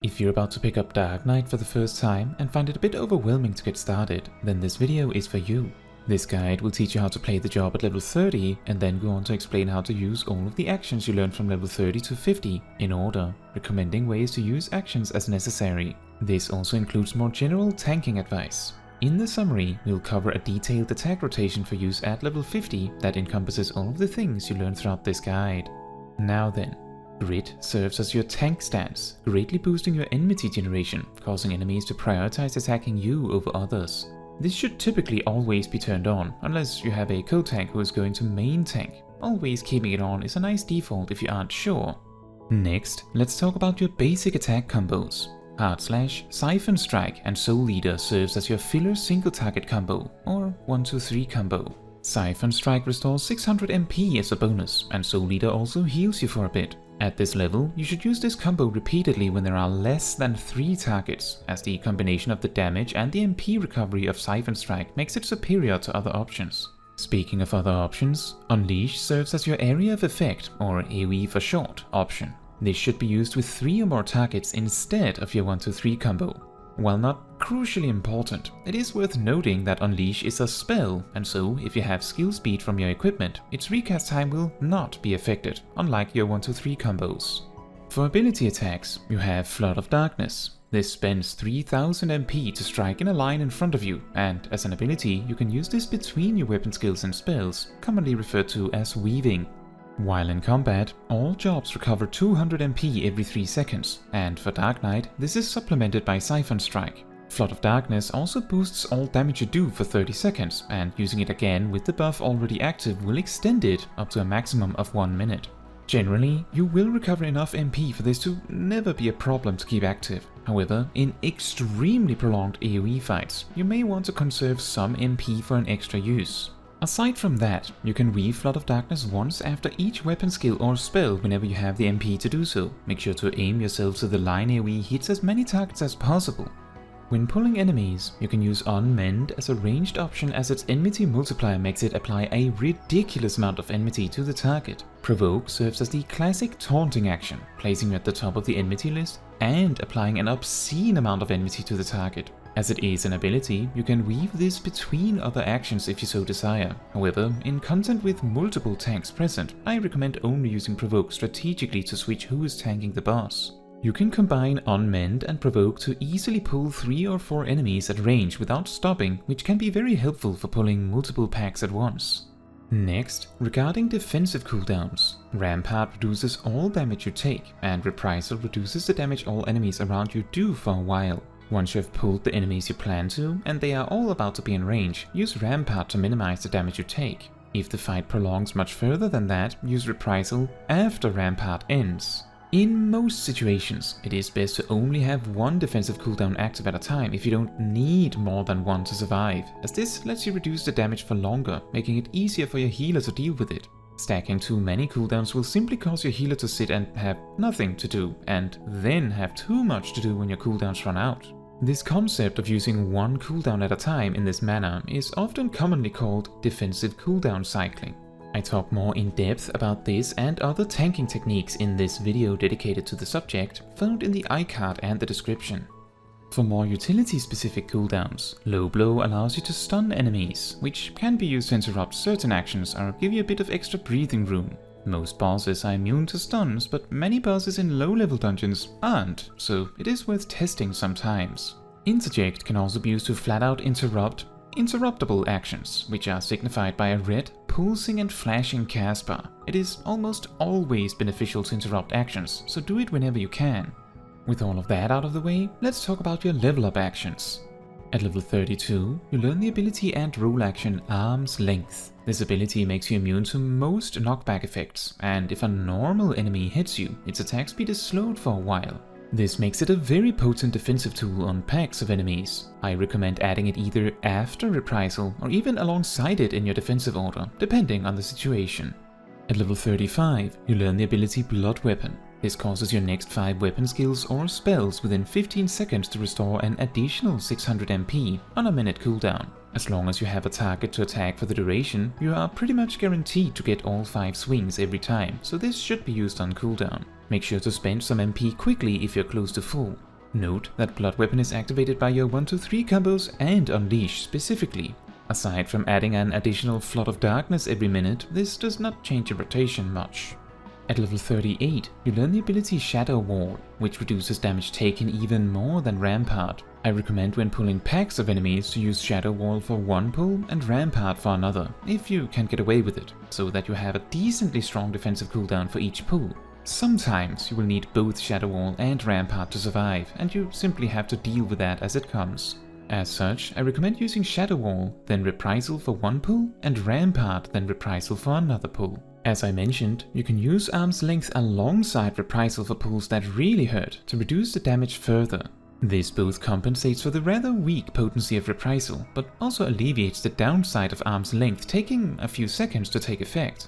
If you're about to pick up Dark Knight for the first time and find it a bit overwhelming to get started, then this video is for you. This guide will teach you how to play the job at level 30 and then go on to explain how to use all of the actions you learned from level 30 to 50 in order, recommending ways to use actions as necessary. This also includes more general tanking advice. In the summary, we'll cover a detailed attack rotation for use at level 50 that encompasses all of the things you learned throughout this guide. Now then, Grit serves as your tank stance, greatly boosting your enmity generation, causing enemies to prioritize attacking you over others. This should typically always be turned on, unless you have a co-tank who is going to main tank. Always keeping it on is a nice default if you aren't sure. Next, let's talk about your basic attack combos. Hard Slash, Siphon Strike and Soul Eater serves as your filler single target combo, or 1-2-3 combo. Siphon Strike restores 600 MP as a bonus, and Soul Eater also heals you for a bit. At this level, you should use this combo repeatedly when there are less than 3 targets, as the combination of the damage and the MP recovery of Siphon Strike makes it superior to other options. Speaking of other options, Unleash serves as your area of effect, or AoE for short, option. This should be used with 3 or more targets instead of your 1-2-3 combo. While not crucially important, it is worth noting that Unleash is a spell, and so if you have skill speed from your equipment, its recast time will not be affected, unlike your 1-2-3 combos. For ability attacks, you have Flood of Darkness. This spends 3000 MP to strike in a line in front of you, and as an ability, you can use this between your weapon skills and spells, commonly referred to as weaving. While in combat, all jobs recover 200 MP every 3 seconds, and for Dark Knight, this is supplemented by Siphon Strike. Flood of Darkness also boosts all damage you do for 30 seconds, and using it again with the buff already active will extend it up to a maximum of 1 minute. Generally, you will recover enough MP for this to never be a problem to keep active. However, in extremely prolonged AoE fights, you may want to conserve some MP for an extra use. Aside from that, you can weave Flood of Darkness once after each weapon skill or spell whenever you have the MP to do so. Make sure to aim yourself so the line AoE hits as many targets as possible. When pulling enemies, you can use Unmend as a ranged option, as its enmity multiplier makes it apply a ridiculous amount of enmity to the target. Provoke serves as the classic taunting action, placing you at the top of the enmity list and applying an obscene amount of enmity to the target. As it is an ability, you can weave this between other actions if you so desire. However, in content with multiple tanks present, I recommend only using Provoke strategically to switch who is tanking the boss. You can combine Unmend and Provoke to easily pull 3 or 4 enemies at range without stopping, which can be very helpful for pulling multiple packs at once. Next, regarding defensive cooldowns, Rampart reduces all damage you take, and Reprisal reduces the damage all enemies around you do for a while. Once you have pulled the enemies you plan to, and they are all about to be in range, use Rampart to minimize the damage you take. If the fight prolongs much further than that, use Reprisal after Rampart ends. In most situations, it is best to only have one defensive cooldown active at a time if you don't need more than one to survive, as this lets you reduce the damage for longer, making it easier for your healer to deal with it. Stacking too many cooldowns will simply cause your healer to sit and have nothing to do, and then have too much to do when your cooldowns run out. This concept of using one cooldown at a time in this manner is often commonly called defensive cooldown cycling. I talk more in depth about this and other tanking techniques in this video dedicated to the subject, found in the iCard and the description. For more utility-specific cooldowns, Low Blow allows you to stun enemies, which can be used to interrupt certain actions or give you a bit of extra breathing room. Most bosses are immune to stuns, but many bosses in low-level dungeons aren't, so it is worth testing sometimes. Interject can also be used to flat-out interrupt interruptible actions, which are signified by a red, pulsing and flashing cast bar. It is almost always beneficial to interrupt actions, so do it whenever you can. With all of that out of the way, let's talk about your level up actions. At level 32, you learn the ability and role action Arm's Length. This ability makes you immune to most knockback effects, and if a normal enemy hits you, its attack speed is slowed for a while. This makes it a very potent defensive tool on packs of enemies. I recommend adding it either after Reprisal or even alongside it in your defensive order, depending on the situation. At level 35, you learn the ability Blood Weapon. This causes your next 5 weapon skills or spells within 15 seconds to restore an additional 600 MP on a minute cooldown. As long as you have a target to attack for the duration, you are pretty much guaranteed to get all 5 swings every time, so this should be used on cooldown. Make sure to spend some MP quickly if you're close to full. Note that Blood Weapon is activated by your 1-2-3 combos and Unleash specifically. Aside from adding an additional Flood of Darkness every minute, this does not change your rotation much. At level 38, you learn the ability Shadow Wall, which reduces damage taken even more than Rampart. I recommend when pulling packs of enemies to use Shadow Wall for one pull and Rampart for another, if you can get away with it, so that you have a decently strong defensive cooldown for each pull. Sometimes you will need both Shadow Wall and Rampart to survive, and you simply have to deal with that as it comes. As such, I recommend using Shadow Wall, then Reprisal for one pull, and Rampart, then Reprisal for another pull. As I mentioned, you can use Arm's Length alongside Reprisal for pulls that really hurt to reduce the damage further. This both compensates for the rather weak potency of Reprisal, but also alleviates the downside of Arm's Length taking a few seconds to take effect.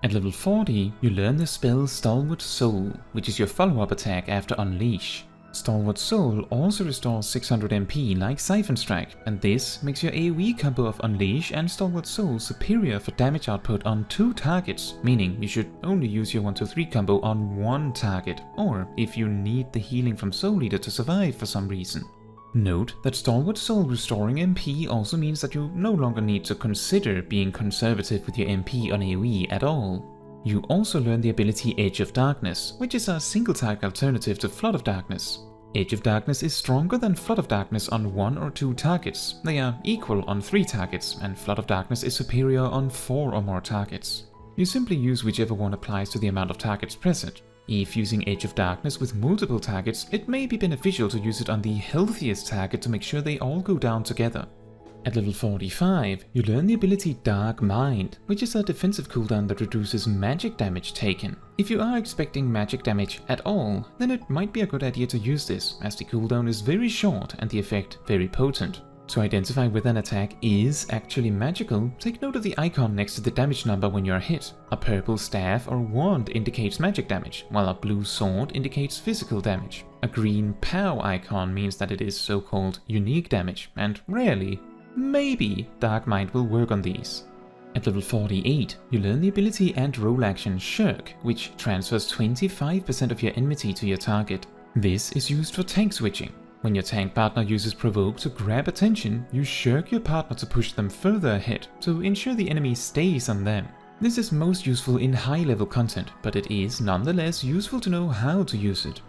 At level 40, you learn the spell Stalwart Soul, which is your follow-up attack after Unleash. Stalwart Soul also restores 600 MP like Siphon Strike, and this makes your AoE combo of Unleash and Stalwart Soul superior for damage output on 2 targets, meaning you should only use your 1-2-3 combo on 1 target, or if you need the healing from Soul Eater to survive for some reason. Note that Stalwart Soul restoring MP also means that you no longer need to consider being conservative with your MP on AoE at all. You also learn the ability Edge of Darkness, which is a single target alternative to Flood of Darkness. Edge of Darkness is stronger than Flood of Darkness on 1 or 2 targets. They are equal on 3 targets, and Flood of Darkness is superior on 4 or more targets. You simply use whichever one applies to the amount of targets present. If using Edge of Darkness with multiple targets, it may be beneficial to use it on the healthiest target to make sure they all go down together. At level 45, you learn the ability Dark Mind, which is a defensive cooldown that reduces magic damage taken. If you are expecting magic damage at all, then it might be a good idea to use this, as the cooldown is very short and the effect very potent. To identify whether an attack is actually magical, take note of the icon next to the damage number when you are hit. A purple staff or wand indicates magic damage, while a blue sword indicates physical damage. A green POW icon means that it is so-called unique damage, and rarely, maybe, Dark Mind will work on these. At level 48, you learn the ability and role action Shirk, which transfers 25% of your enmity to your target. This is used for tank switching. When your tank partner uses Provoke to grab attention, you shirk your partner to push them further ahead, to ensure the enemy stays on them. This is most useful in high-level content, but it is nonetheless useful to know how to use it.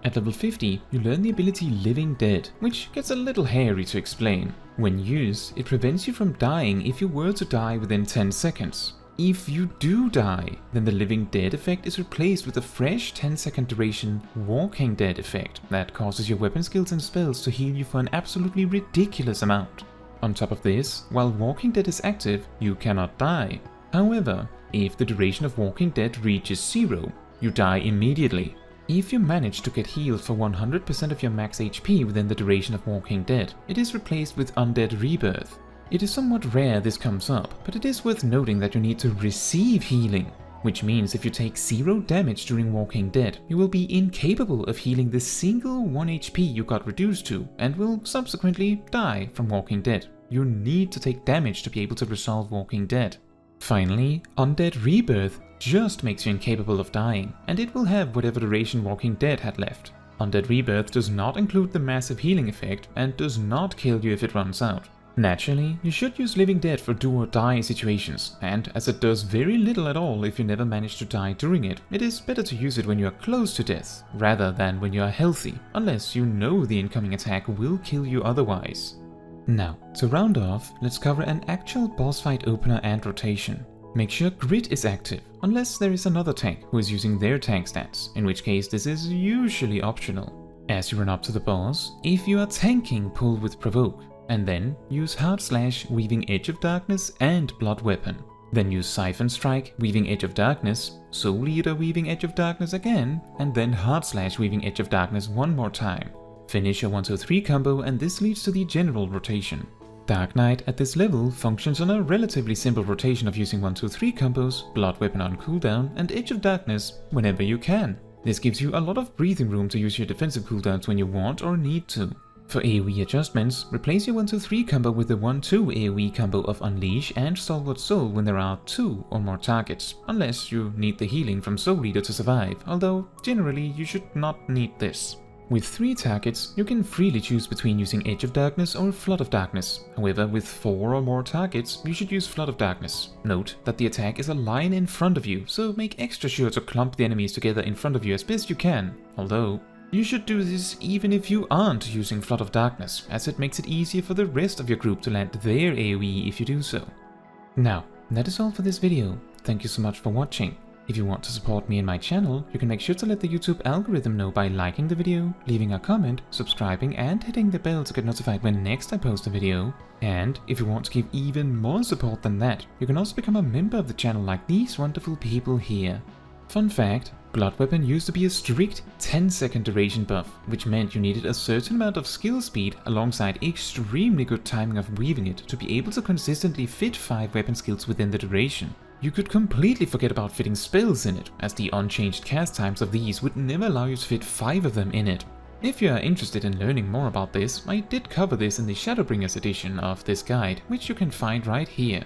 At level 50, you learn the ability Living Dead, which gets a little hairy to explain. When used, it prevents you from dying if you were to die within 10 seconds. If you do die, then the Living Dead effect is replaced with a fresh 10-second duration Walking Dead effect that causes your weapon skills and spells to heal you for an absolutely ridiculous amount. On top of this, while Walking Dead is active, you cannot die. However, if the duration of Walking Dead reaches 0, you die immediately. If you manage to get healed for 100% of your max HP within the duration of Walking Dead, it is replaced with Undead Rebirth. It is somewhat rare this comes up, but it is worth noting that you need to receive healing, which means if you take 0 damage during Walking Dead, you will be incapable of healing the single 1 HP you got reduced to, and will subsequently die from Walking Dead. You need to take damage to be able to resolve Walking Dead. Finally, Undead Rebirth just makes you incapable of dying, and it will have whatever duration Walking Dead had left. Undead Rebirth does not include the massive healing effect, and does not kill you if it runs out. Naturally, you should use Living Dead for do or die situations, and as it does very little at all if you never manage to die during it, it is better to use it when you are close to death, rather than when you are healthy, unless you know the incoming attack will kill you otherwise. Now, to round off, let's cover an actual boss fight opener and rotation. Make sure Grit is active, unless there is another tank who is using their tank stats, in which case this is usually optional. As you run up to the boss, if you are tanking, pull with Provoke, and then use Hard Slash, Weaving Edge of Darkness and Blood Weapon. Then use Siphon Strike, Weaving Edge of Darkness, Soul Eater, Weaving Edge of Darkness again, and then Hard Slash, Weaving Edge of Darkness one more time. Finish your 1-2-3 combo, and this leads to the general rotation. Dark Knight at this level functions on a relatively simple rotation of using 1-2-3 combos, Blood Weapon on cooldown, and Edge of Darkness whenever you can. This gives you a lot of breathing room to use your defensive cooldowns when you want or need to. For AoE adjustments, replace your 1-2-3 combo with the 1-2 AoE combo of Unleash and Stalwart Soul when there are 2 or more targets, unless you need the healing from Soul Eater to survive, although generally you should not need this. With 3 targets, you can freely choose between using Edge of Darkness or Flood of Darkness. However, with 4 or more targets, you should use Flood of Darkness. Note that the attack is a line in front of you, so make extra sure to clump the enemies together in front of you as best you can, although you should do this even if you aren't using Flood of Darkness, as it makes it easier for the rest of your group to land their AoE if you do so. Now, that is all for this video. Thank you so much for watching. If you want to support me and my channel, you can make sure to let the YouTube algorithm know by liking the video, leaving a comment, subscribing and hitting the bell to get notified when next I post a video. And if you want to give even more support than that, you can also become a member of the channel like these wonderful people here. Fun fact, Blood Weapon used to be a strict 10-second duration buff, which meant you needed a certain amount of skill speed alongside extremely good timing of weaving it to be able to consistently fit 5 weapon skills within the duration. You could completely forget about fitting spells in it, as the unchanged cast times of these would never allow you to fit 5 of them in it. If you are interested in learning more about this, I did cover this in the Shadowbringers edition of this guide, which you can find right here.